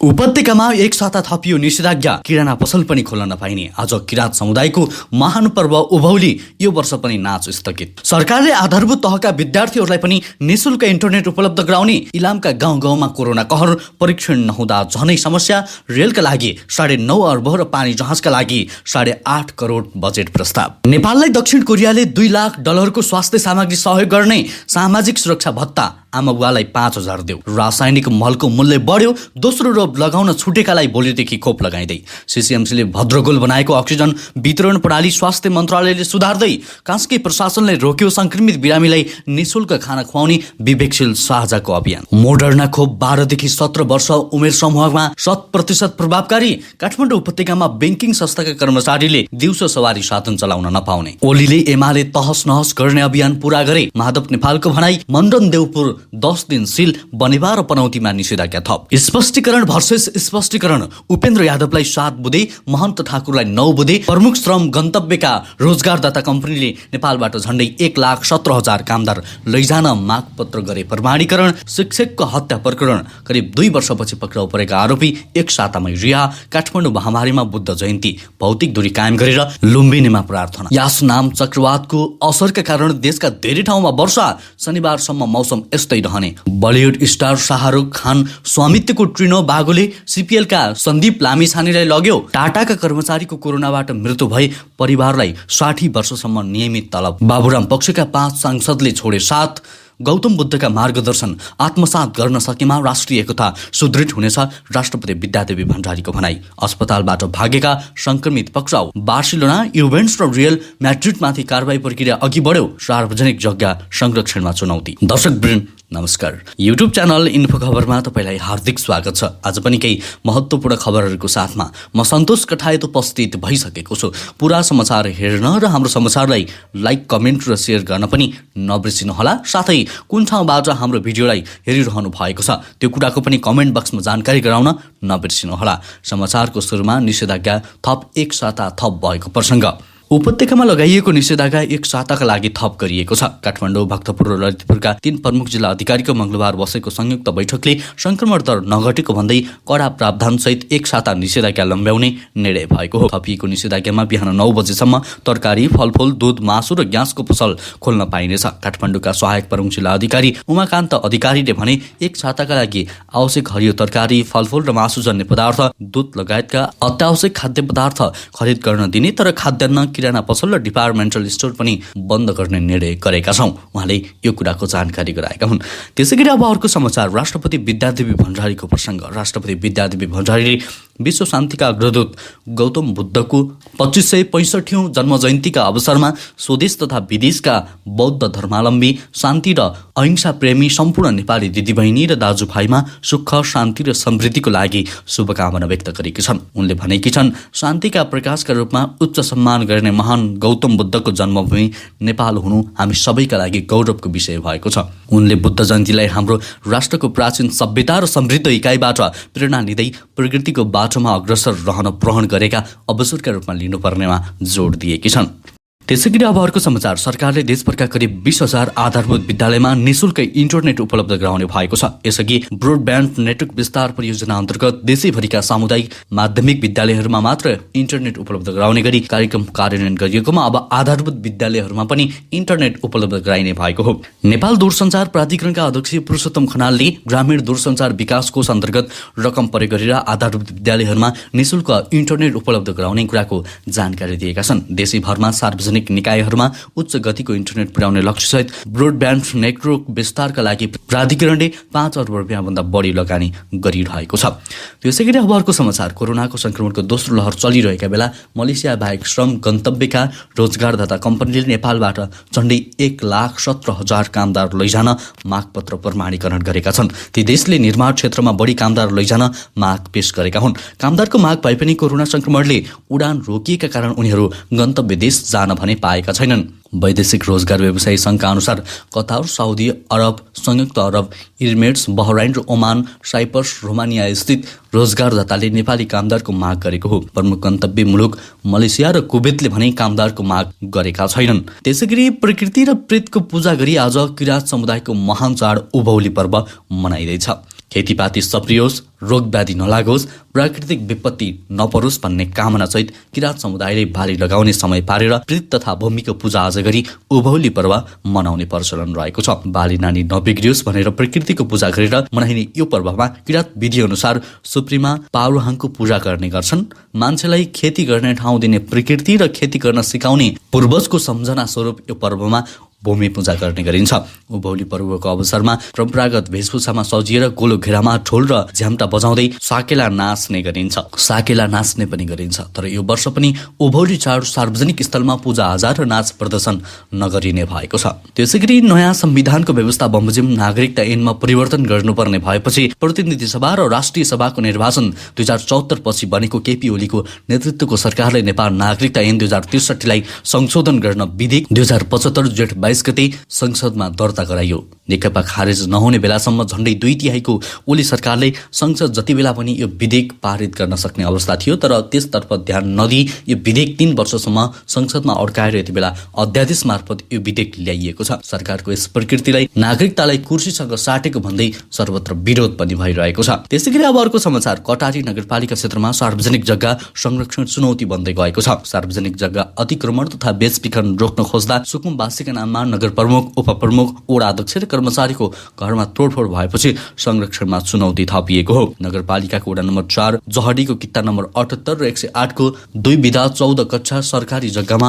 उपत्यकामा एक साता थपियो निषेधाज्ञा, किराना पसल पनि खोल्न नपाइने। आज किराँत समुदायको महान पर्व उभौली यो वर्ष पनि नाच स्थगित। सरकारले आधारभूत तहका विद्यार्थीहरूलाई पनि निशुल्क इन्टरनेट उपलब्ध गराउने। इलामका गाउँ गाउँमा कोरोना कहर, परीक्षण नहुँदा झनै समस्या। रेलका लागि 9.5 अर्ब र पानी जहाजका लागि 8.5 करोड बजेट प्रस्ताव। नेपाललाई दक्षिण कोरियाले $2 लाख को स्वास्थ्य सामग्री सहयोग गर्ने। सामाजिक सुरक्षा भत्ता आमाबुवालाई 5,000 देऊ। रासायनिक मलको मूल्य बढ्यो। दोस्रो रोप लगाउन छुटेकालाई भोलिदेखि खोप लगाइँदै। सीसीएमसीले भद्रगोल बनाएको अक्सिजन वितरण प्रणाली स्वास्थ्य मन्त्रालयले सुधार्दै। कास्की प्रशासनले रोक्यो संक्रमित बिरामीलाई निशुल्क खाना खुवाउने विवेकशील साझाको अभियान। मोडर्ना खोप 12 देखि 17 वर्ष उमेर समूहमा 100% प्रभावकारी। काठमाडौँ उपत्यकामा ब्याङ्किङ संस्थाका कर्मचारीले दिउँसो सवारी साधन चलाउन नपाउने। ओलीले एमाले तहस नहस गर्ने अभियान पूरा गरे। माधव नेपालको भनाई। मण्डन देउपुर 10 दिन सिल, बनेपा र पनौतीमा निषेधाज्ञा थप। स्पष्टीकरण भर्सेस स्पष्टीकरण। उपेन्द्र यादवलाई 7 बुँदे, महन्त ठाकुरलाई 9 बुँदे। प्रमुख श्रम गन्तव्यका रोजगारदाता कम्पनीले नेपालबाट झण्डै 1,17,000 कामदार लैजान मागपत्र गरे प्रमाणीकरण। शिक्षकको हत्या प्रकरण करिब 2 वर्षपछि पक्राउ परेका आरोपी 1 सातामै रिहा। काठमाडौँ महामारीमा बुद्ध जयन्ती, भौतिक दूरी कायम गरेर लुम्बिनीमा प्रार्थना। यास नाम चक्रवातको असरका कारण देशका धेरै ठाउँमा वर्षा। शनिबारसम्म मौसम यस्तै रहने। बलिउड स्टार शाहरुख खान स्वामित्वको ट्रिनो बागोले सीपीएलका सन्दीप लामिछानेलाई लग्यो। टाटाका कर्मचारीको कोरोनाबाट मृत्यु भए परिवारलाई 60 वर्षसम्म नियमित तलब। बाबुराम पक्षका 5 सांसदले छोडे 7। गौतम बुद्धका मार्गदर्शन आत्मसात गर्न सकेमा राष्ट्रिय एकता सुदृढ हुनेछ, राष्ट्रपति विद्यादेवी भण्डारीको भनाई। अस्पतालबाट भागेका संक्रमित पक्राउ। बार्सिलोना, युभेन्टस र रियल म्याड्रिडमाथि कारबाही प्रक्रिया अघि बढ्यो। सार्वजनिक जग्गा संरक्षणमा चुनौती। दर्शकवृन्द नमस्कार। युट्युब च्यानल इन्फो खबरमा तपाईलाई हार्दिक स्वागत छ। आज पनि केही महत्त्वपूर्ण खबरहरूको साथमा म सन्तोष कठायत उपस्थित भइसकेको छु। पुरा समाचार हेर्न र हाम्रो समाचारलाई लाइक, कमेन्ट र सेयर गर्न पनि नबिर्सिनुहोला। साथै कुन ठाउँबाट हाम्रो भिडियोलाई हेरिरहनु भएको छ त्यो कुराको पनि कमेन्ट बक्समा जानकारी गराउन नबिर्सिनुहोला। समाचारको सुरुमा निषेधाज्ञा थप 1 साता थप भएको प्रसङ्ग। उपत्यकामा लगाइएको निषेधाज्ञा 1 साताका लागि थप गरिएको छ। काठमाडौँ, भक्तपुर र ललितपुरका 3 प्रमुख जिल्ला अधिकारीको मंगलबार बसेको संयुक्त बैठकले संक्रमण दर नघटेको भन्दै कडा प्रावधानसहित 1 साता निषेधाज्ञा लम्ब्याउने निर्णय भएको हो। थपिएको निषेधाज्ञामा बिहान 9 बजेसम्म तरकारी, फलफूल, दूध, मासु र ग्यासको पसल खोल्न पाइनेछ। काठमाडौँका सहायक प्रमुख जिल्ला अधिकारी उमाकान्त अधिकारीले भने 1 साताका लागि आवश्यक हरियो तरकारी, फलफूल र मासुजन्य पदार्थ, दूध लगायतका अत्यावश्यक खाद्य पदार्थ खरिद गर्न दिने, तर खाद्यान्न, किराना पसल र डिपार्टमेन्टल स्टोर पनि बन्द गर्ने निर्णय गरेका छौँ। उहाँले यो कुराको जानकारी गराएका हुन्। त्यसैगरी अब अर्को समाचार। राष्ट्रपति विद्यादेवी भण्डारीको प्रसङ्ग। राष्ट्रपति विद्यादेवी भण्डारीले विश्व शान्तिका अग्रदूत गौतम बुद्धको 2565औं जन्म जयन्तीका अवसरमा स्वदेश तथा विदेशका बौद्ध धर्मावलम्बी, शान्ति र अहिंसा प्रेमी सम्पूर्ण नेपाली दिदीबहिनी र दाजुभाइमा सुख, शान्ति र समृद्धिको लागि शुभकामना व्यक्त गरेकी छन्। उनले भनेकी छन्, शान्तिका प्रकाशका रूपमा उच्च सम्मान गर्ने महान गौतम बुद्धको जन्मभूमि नेपाल हुनु हामी सबैका लागि गौरवको विषय भएको छ। उनले बुद्ध जयन्तीलाई हाम्रो राष्ट्रको प्राचीन सभ्यता र समृद्ध इकाइबाट प्रेरणा लिँदै प्रकृतिको बाटोमा अग्रसर रहन ग्रहण गरेका अवसरका रूपमा लिनुपर्नेमा जोड दिएकी छन्। त्यसैगरी अब अर्को समाचार। सरकारले देशभरका करिब 20,000 आधारभूत विद्यालयमा निशुल्क इन्टरनेट उपलब्ध गराउने भएको छ। यसअघि ब्रोडब्यान्ड नेटवर्क विस्तार परियोजना अन्तर्गत देशैभरिका सामुदायिक माध्यमिक विद्यालयहरूमा मात्र इन्टरनेट उपलब्ध गराउने गरी कार्यक्रम कार्यान्वयन गरिएकोमा अब आधारभूत विद्यालयहरूमा पनि इन्टरनेट उपलब्ध गराइने भएको हो। नेपाल दूरसञ्चार प्राधिकरणका अध्यक्ष पुरुषोत्तम खनालले ग्रामीण दूरसञ्चार विकास कोष अन्तर्गत रकम प्रयोग गरेर आधारभूत विद्यालयहरूमा निशुल्क इन्टरनेट उपलब्ध गराउने कुराको जानकारी दिएका छन्। देशैभरमा सार्वजनिक निकायहरूमा उच्च गतिको इन्टरनेट पुर्याउने लक्ष्यसहित ब्रोडब्यान्ड नेटवर्क विस्तारका लागि प्राधिकरणले 5 अर्ब रुपियाँभन्दा बढी लगानी गरिरहेको छ। त्यसैगरी अब अर्को समाचार। कोरोनाको संक्रमणको दोस्रो लहर चलिरहेका बेला मलेसिया बाहेक श्रम गन्तव्यका रोजगारदाता कम्पनीले नेपालबाट झण्डै 1,17,000 कामदार लैजान मागपत्र प्रमाणीकरण गरेका छन्। ती देशले निर्माण क्षेत्रमा बढी कामदार लैजान माग पेश गरेका हुन्। कामदारको माग भए पनि कोरोना संक्रमणले उडान रोकिएका कारण उनीहरू गन्तव्य देश जान भने पाएका छैनन्। वैदेशिक रोजगार व्यवसायी सङ्घका अनुसार कतार, साउदी अरब, संयुक्त अरब इमिरेट्स, बहराइन र ओमान, साइप्रस, रोमानिया स्थित रोजगारदाताले नेपाली कामदारको माग गरेको हो। प्रमुख गन्तव्य मुलुक मलेसिया र कुवेतले भने कामदारको माग गरेका छैनन्। त्यसैगरी प्रकृति र प्रेतको पूजा गरी आज किराँत समुदायको महान चाड उभौली पर्व मनाइँदैछ। खेतीपाती सप्रियोस्, रोग व्याधि नलागोस्, प्राकृतिक विपत्ति नपरोस् भन्ने कामना सहित किराँत समुदायले बाली लगाउने समय पारेर प्रीत तथा भूमिको पूजा आज गरी उभौली पर्व मनाउने प्रचलन रहेको छ। बाली नानी नबिग्रियोस् भनेर प्रकृतिको पूजा गरेर मनाइने यो पर्वमा किराँत विधि अनुसार सुप्रीमा पाउहाङको पूजा गर्ने गर्छन्। मान्छेलाई खेती गर्ने ठाउँ दिने प्रकृति र खेती गर्न सिकाउने पूर्वजको सम्झना स्वरूप यो पर्वमा भूमि पूजा गर्ने गरिन्छ। उभौली पर्वको अवसरमा परम्परागत वेशभूषामा सजिएर गोलो घेरामा ढोल र झ्याम्टा बजाउँदै साकेला नाच्ने गरिन्छ। साकेला नाच्ने पनि गरिन्छ। तर यो वर्ष पनि उभौली चाड सार्वजनिक स्थलमा पूजाआजा र नाच प्रदर्शन नगरिने भएको छ। त्यसैगरी नयाँ संविधानको व्यवस्था बमोजिम नागरिकता ऐनमा परिवर्तन गर्नुपर्ने भएपछि प्रतिनिधि सभा र राष्ट्रिय सभाको निर्वाचन 2074 पछि बनेको केपी ओलीको नेतृत्वको सरकारले नेपाल नागरिकता ऐन 2063 लाई संशोधन गर्न विधेयक 2075 जेठ 22 गते संसदमा दर्ता गराइयो। नेकपा खारेज नहुने बेलासम्म झण्डै 2/3 ओली सरकारले संसद जति बेला पनि यो विधेयक पारित गर्न सक्ने अवस्था थियो। तर त्यसतर्फ ध्यान नदिई यो विधेयक 3 वर्षसम्म संसदमा अड्काएर यति बेला अध्यादेश मार्फत यो विधेयक ल्याइएको छ। सरकारको यस प्रकृतिलाई नागरिकतालाई कुर्सीसँग साटेको भन्दै सर्वत्र विरोध पनि भइरहेको छ। त्यसैगरी अब अर्को समाचार, कटारी नगरपालिका क्षेत्रमा सार्वजनिक जग्गा संरक्षण चुनौती बन्दै गएको छ। सार्वजनिक जग्गा अतिक्रमण तथा बेचबिखन रोक्न खोज्दा सुकुमवासीका नाममा नगर प्रमुख, उपप्रमुख, वडा अध्यक्ष र कर्मचारीको घरमा तोडफोड भएपछि संरक्षणमा चुनौती थपिएको हो। नगरपालिकाको वडा नम्बर 4 जहडीको किता नम्बर 78 र 108 को 2 विधा 14 कक्षा सरकारी जग्गामा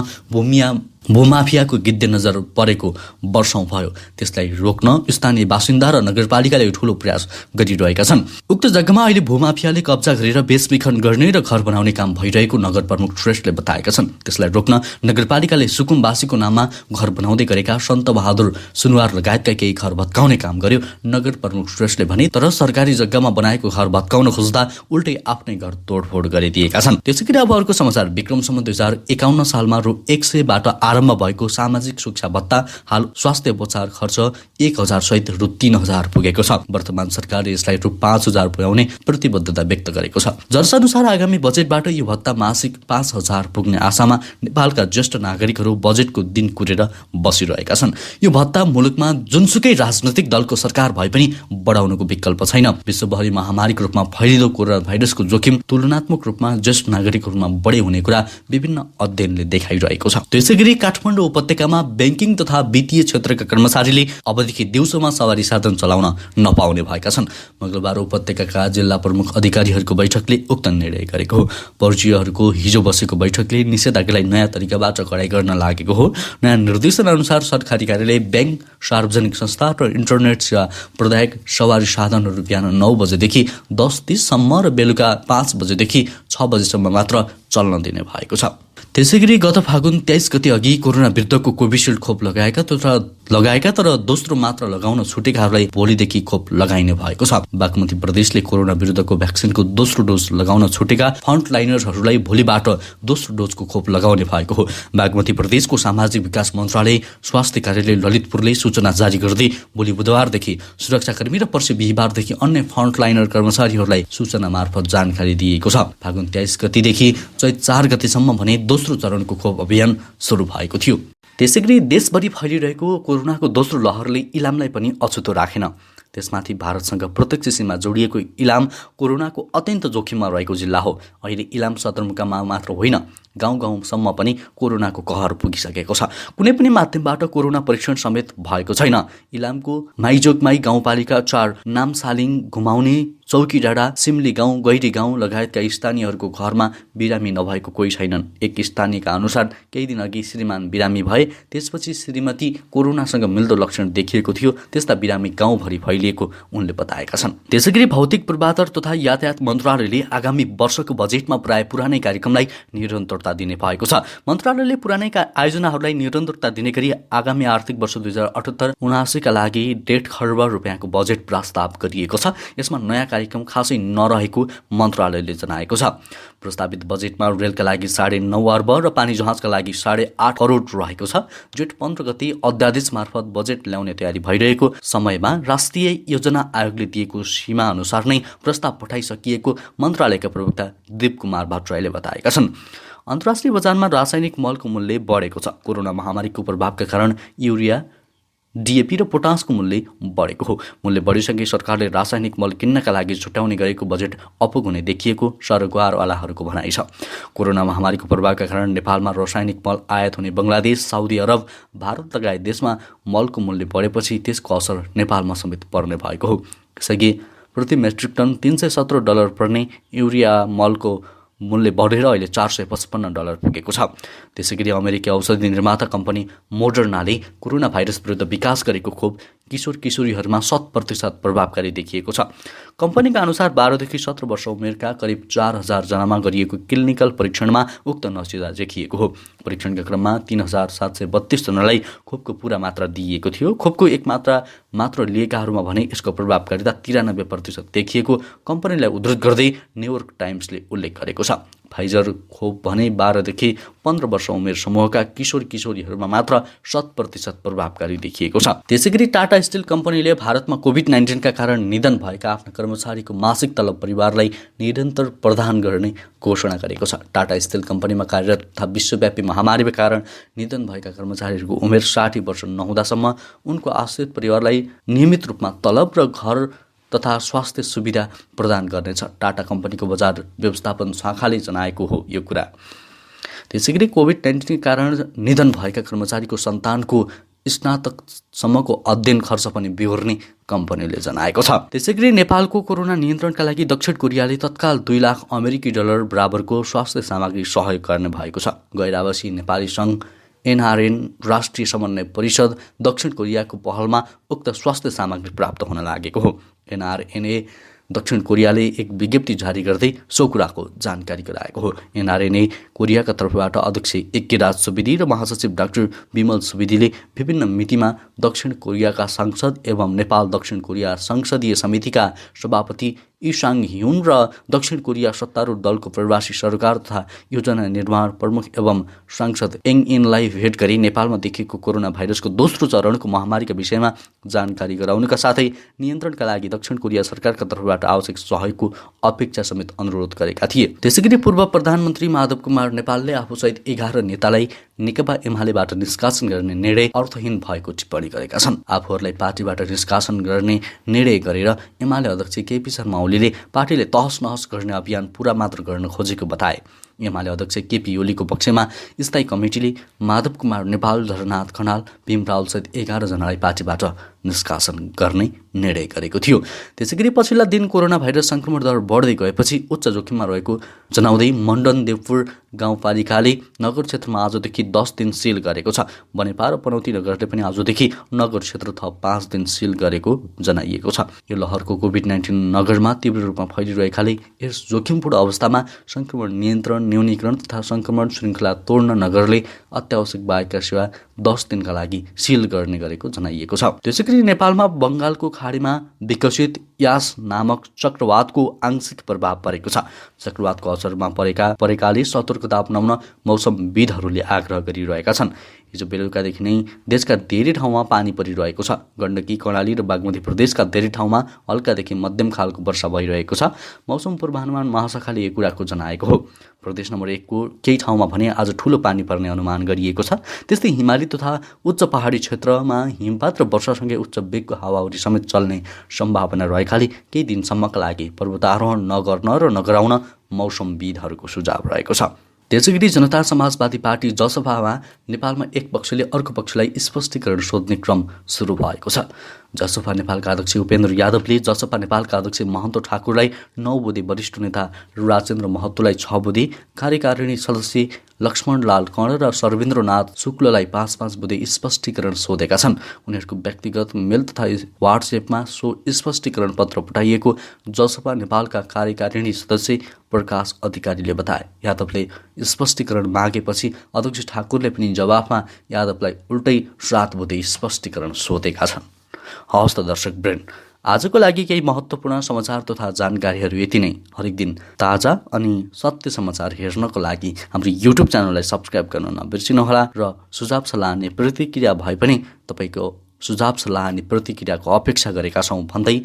भूमाफियाको गिद्धे नजर परेको वर्षौं भयो। त्यसलाई रोक्न स्थानीय बासिन्दा र नगरपालिकाले ठूलो प्रयास गरिरहेका छन्। उक्त जग्गामा अहिले भूमाफियाले कब्जा गरेर बेचबिखन गर्ने र घर बनाउने काम भइरहेको नगर प्रमुख श्रेष्ठले बताएका छन्। त्यसलाई रोक्न नगरपालिकाले सुकुमवासीको नाममा घर बनाउँदै गरेका सन्त बहादुर सुनवार लगायतका केही घर भत्काउने काम गर्यो। नगर प्रमुख श्रेष्ठले भने तर सरकारी जग्गामा बनाएको घर भत्काउन खोज्दा उल्टै आफ्नै घर तोडफोड गरिदिएका छन्। त्यसैगरी अब अर्को समाचार, विक्रमसम्म 2051 सालमा रु 100 बाट आरम्भ भएको सामाजिक सुरक्षा भत्ता हाल स्वास्थ्य उपचार खर्च 1000 सहित रु 3000 पुगेको छ। वर्तमान सरकारले यसलाई रु 5000 पुर्याउने प्रतिबद्धता व्यक्त गरेको छ। जसअनुसार आगामी बजेटबाट यो भत्ता मासिक 5000 पुग्ने आशामा नेपालका ज्येष्ठ नागरिकहरू बजेटको दिन कुरेर बसिरहेका छन्। यो भत्ता मुलुकमा जुनसुकै राजनैतिक दलको सरकार भए पनि बढाउनुको विकल्प छैन। विश्वभरि महामारीको रूपमा फैलिँदो कोरोना भाइरसको जोखिम तुलनात्मक रूपमा ज्येष्ठ नागरिकहरूमा बढी हुने कुरा विभिन्न अध्ययनले देखाइरहेको छ। त्यसैगरी काठमाडौँ उपत्यकामा ब्याङ्किङ तथा वित्तीय क्षेत्रका कर्मचारीले अबदेखि दिउँसोमा सवारी साधन चलाउन नपाउने भएका छन्। मंगलबार उपत्यकाका जिल्ला प्रमुख अधिकारीहरूको बैठकले उक्त निर्णय गरेको हो। पर्यटकहरूको हिजो बसेको बैठकले निषेधाज्ञालाई नयाँ तरिकाबाट कडाई गर्न लागेको हो। नयाँ निर्देशन अनुसार सरकारी कार्यालय, ब्याङ्क, सार्वजनिक संस्था र इन्टरनेट सेवा प्रदायक सवारी साधनहरू बिहान 9 बजेदेखि 10:30 सम्म र बेलुका 5 बजेदेखि 6 बजेसम्म मात्र चल्न दिने भएको छ। त्यसैगरी गत फागुन 23 गते अघि कोरोना विरुद्धको कोभिसिल्ड खोप लगाएका तर दोस्रो मात्र लगाउन छुटेकाहरूलाई भोलिदेखि खोप लगाइने भएको छ। बागमती प्रदेशले कोरोना विरुद्धको भ्याक्सिनको दोस्रो डोज लगाउन छुटेका फ्रन्टलाइनर्सहरूलाई भोलिबाट दोस्रो डोजको खोप लगाउने भएको हो। बागमती प्रदेशको सामाजिक विकास मन्त्रालय स्वास्थ्य कार्यालय ललितपुरले सूचना जारी गर्दै भोलि बुधबारदेखि सुरक्षाकर्मी र पर्सि बिहिबारदेखि अन्य फ्रन्टलाइनर कर्मचारीहरूलाई सूचना मार्फत जानकारी दिएको छ। फागुन 23 गतेदेखि चैत 4 गतेसम्म भने दोस्रो चरणको खोप अभियान सुरु भएको थियो। त्यसैगरी देशभरि फैलिरहेको कोरोनाको दोस्रो लहरले इलामलाई पनि अछुतो राखेन। त्यसमाथि भारतसँग प्रत्यक्ष सीमा जोडिएको इलाम कोरोनाको अत्यन्त जोखिममा रहेको जिल्ला हो। अहिले इलाम सदरमुकाममा मात्र होइन, गाउँ गाउँसम्म पनि कोरोनाको कहर पुगिसकेको छ। कुनै पनि माध्यमबाट कोरोना परीक्षण समेत भएको छैन। इलामको माइजोगमाई गाउँपालिका 4, नामसालिङ, घुमाउने, चौकी डाँडा, सिमली गाउँ, गैरी गाउँ लगायतका स्थानीयहरूको घरमा बिरामी नभएको कोही छैनन्। एक स्थानीयका अनुसार केही दिन अघि श्रीमान बिरामी भए, त्यसपछि श्रीमती कोरोनासँग मिल्दो लक्षण देखिएको थियो। त्यस्ता बिरामी गाउँभरि फैलिएको उनले बताएका छन्। त्यसैगरी भौतिक पूर्वाधार तथा यातायात मन्त्रालयले आगामी वर्षको बजेटमा प्राय पुरानै कार्यक्रमलाई निरन्तरता दिने भएको छ। मन्त्रालयले पुरानै आयोजनाहरूलाई निरन्तरता दिने गरी आगामी आर्थिक वर्ष 2078-79 का लागि 1.5 खर्ब रुपियाँको बजेट प्रस्ताव गरिएको छ। यसमा नयाँ कार्यक्रम खासै नरहेको मन्त्रालयले जनाएको छ। प्रस्तावित बजेटमा रेलका लागि 9.5 अर्ब र पानी जहाजका लागि 8.5 करोड रहेको छ। जेठ 15 गते अध्यादेश मार्फत बजेट ल्याउने तयारी भइरहेको समयमा राष्ट्रिय योजना आयोगले दिएको सीमा अनुसार नै प्रस्ताव पठाइसकिएको मन्त्रालयका प्रवक्ता दिप कुमार भट्टराईले बताएका छन्। अन्तर्राष्ट्रिय बजारमा रासायनिक मलको मूल्य बढेको छ। कोरोना महामारीको प्रभावका कारण युरिया, डिएपी र पोटासको मूल्य बढेको हो। मूल्य बढिसँगै सरकारले रासायनिक मल किन्नका लागि छुट्याउने गरेको बजेट अपुग हुने देखिएको सरकारवालाहरूको भनाइ छ। कोरोना महामारीको प्रभावका कारण नेपालमा रासायनिक मल आयात हुने बङ्गलादेश, साउदी अरब, भारत लगायत देशमा मलको मूल्य बढेपछि त्यसको असर नेपालमा समेत पर्ने भएको हो। यसअघि प्रति मेट्रिक टन $317 पर्ने युरिया मलको मूल्य बढेर अहिले $455 पुगेको छ। त्यसैगरी अमेरिकी औषधि निर्माता कम्पनी मोडर्नाले कोरोना भाइरस विरुद्ध विकास गरेको खोप किशोर किशोरीहरूमा 100% प्रभावकारी देखिएको छ। कम्पनीका अनुसार 12देखि 17 वर्ष उमेरका करिब 4000 जनामा गरिएको क्लिनिकल परीक्षणमा उक्त नतिजा देखिएको हो। परीक्षणका क्रममा 3732 जनालाई खोपको पूरा मात्रा दिइएको थियो। खोपको एक मात्रा मात्र लिएकाहरूमा भने यसको प्रभावकारिता 93% देखिएको कम्पनीलाई उद्धृत गर्दै न्युयोर्क टाइम्सले उल्लेख गरेको छ। फाइजर खोप भने 12देखि 15 वर्ष उमेर समूहका किशोर किशोरीहरूमा मात्र 100% प्रभावकारी देखिएको छ। त्यसैगरी टाटा स्टिल कम्पनीले भारतमा कोभिड-19 का कारण निधन भएका आफ्ना कर्मचारीको मासिक तलब परिवारलाई निरन्तर प्रदान गर्ने घोषणा गरेको छ। टाटा स्टिल कम्पनीमा कार्यरत तथा विश्वव्यापी महामारीका कारण निधन भएका कर्मचारीहरूको उमेर 60 वर्ष नहुँदासम्म उनको आश्रित परिवारलाई नियमित रूपमा तलब र घर तथा स्वास्थ्य सुविधा प्रदान गर्नेछ। टाटा कम्पनीको बजार व्यवस्थापन शाखाले जनाएको हो यो कुरा। त्यसैगरी कोभिड-19 के कारण निधन भएका कर्मचारीको सन्तानको स्नातकसम्मको अध्ययन खर्च पनि बिहोर्ने कम्पनीले जनाएको छ। त्यसैगरी नेपालको कोरोना नियन्त्रणका लागि दक्षिण कोरियाले तत्काल $2,00,000 बराबरको स्वास्थ्य सामग्री सहयोग गर्ने भएको छ। गैर आवासीय नेपाली सङ्घ एनआरएन राष्ट्रिय समन्वय परिषद दक्षिण कोरियाको पहलमा उक्त स्वास्थ्य सामग्री प्राप्त हुन लागेको हो। एनआरएनए दक्षिण कोरियाले एक विज्ञप्ति जारी गर्दै सो कुराको जानकारी गराएको हो। एनआरएनए कोरियाका तर्फबाट अध्यक्ष एकेराज सुवेदी र महासचिव डाक्टर विमल सुवेदीले विभिन्न मितिमा दक्षिण कोरियाका सांसद एवं नेपाल दक्षिण कोरिया संसदीय समितिका सभापति इसाङ ह्युन र दक्षिण कोरिया सत्तारूढ दलको प्रवासी सरकार तथा योजना निर्माण प्रमुख एवं सांसद एङ इनलाई भेट गरी नेपालमा देखिएको कोरोना भाइरसको दोस्रो चरणको महामारीका विषयमा जानकारी गराउनका साथै नियन्त्रणका लागि दक्षिण कोरिया सरकारका तर्फबाट आवश्यक सहयोगको अपेक्षा समेत अनुरोध गरेका थिए। त्यसैगरी पूर्व प्रधानमन्त्री माधव कुमार नेपालले आफूसहित 11 नेतालाई नेकपा एमालेबाट निष्कासन गर्ने निर्णय अर्थहीन भएको टिप्पणी गरेका छन्। आफूहरूलाई पार्टीबाट निष्कासन गर्ने निर्णय गरेर एमाले अध्यक्ष केपी शर्मा ओलीले पार्टीले तहस नहस गर्ने अभियान पूरा मात्र गर्न खोजेको बताए। एमाले अध्यक्ष केपी ओलीको पक्षमा स्थायी कमिटीले माधव कुमार नेपाल, झरनाथ खनाल, भीमरावल सहित 11 जनालाई पार्टीबाट निष्कासन गर्ने निर्णय गरेको थियो। त्यसैगरी पछिल्ला दिन कोरोना भाइरस संक्रमण दर बढ्दै गएपछि उच्च जोखिममा रहेको जनाउँदै मण्डन देवपुर गाउँपालिकाले नगर क्षेत्रमा आजदेखि 10 दिन सिल गरेको छ। बनेपा र पनौती नगरले पनि आजदेखि नगर क्षेत्र थप 5 दिन सिल गरेको जनाइएको छ। यो लहरको कोभिड-19 नगरमा तीव्र रूपमा फैलिरहेकाले यस जोखिमपूर्ण अवस्थामा संक्रमण नियन्त्रण, न्यूनीकरण तथा संक्रमण श्रृङ्खला तोड्न नगरले अत्यावश्यक बाहेकका सेवा 10 दिनका लागि सिल गर्ने गरेको जनाइएको छ। त्यसैगरी नेपालमा बङ्गालको खाडीमा विकसित यास नामक चक्रवातको आंशिक प्रभाव परेको छ। चक्रवातको असरमा परेकाले सतर्कता अपनाउन मौसमविदहरूले आग्रह गरिरहेका छन्। हिजो बेलुकादेखि नै देशका धेरै ठाउँमा पानी परिरहेको छ। गण्डकी, कर्णाली र बागमती प्रदेशका धेरै ठाउँमा हल्कादेखि मध्यम खालको वर्षा भइरहेको छ। मौसम पूर्वानुमान महाशाखाले यो कुराको जनाएको हो। प्रदेश नम्बर 1 को केही ठाउँमा भने आज ठूलो पानी पर्ने अनुमान गरिएको छ। त्यस्तै हिमाली तथा उच्च पहाडी क्षेत्रमा हिमपात र वर्षासँगै उच्च वेगको हावाहुरी समेत चल्ने सम्भावना रहेकाले केही दिनसम्मका लागि पर्वतारोहण नगर्न र नगराउन मौसमविदहरूको सुझाव रहेको छ। त्यसैगरी जनता समाजवादी पार्टी जसपामा नेपालमा एक पक्षले अर्को पक्षलाई स्पष्टीकरण सोध्ने क्रम सुरु भएको छ। जसपा नेपालका अध्यक्ष उपेन्द्र यादवले जसपा नेपालका अध्यक्ष महन्त ठाकुरलाई 9 बुँदे वरिष्ठ नेता राजेन्द्र महतोलाई 6 बुँदे, कार्यकारिणी सदस्य लक्ष्मणलाल कर्ण र सर्वेन्द्रनाथ शुक्ललाई 5-5 बुँदे स्पष्टीकरण सोधेका छन्। उनीहरूको व्यक्तिगत मेल तथा व्हाट्सएपमा सो स्पष्टीकरण पत्र पठाइएको जसपा नेपालका कार्यकारिणी सदस्य प्रकाश अधिकारीले बताए। यादवले स्पष्टीकरण मागेपछि अध्यक्ष ठाकुरले पनि जवाफमा यादवलाई उल्टै 7 बुँदे स्पष्टीकरण सोधेका छन्। हवस् त दर्शक वृन्द, आजको लागि केही महत्त्वपूर्ण समाचार तथा जानकारीहरू यति नै। हरेक दिन ताजा अनि सत्य समाचार हेर्नको लागि हाम्रो युट्युब च्यानललाई सब्सक्राइब गर्न नबिर्सिनुहोला र सुझाव सल्लाह अनि प्रतिक्रिया भए पनि तपाईँको सुझाव सल्लाह अनि प्रतिक्रियाको अपेक्षा गरेका छौँ भन्दै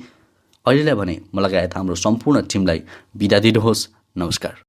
अहिलेलाई भने म लगायत हाम्रो सम्पूर्ण टिमलाई बिदा दिनुहोस्। नमस्कार।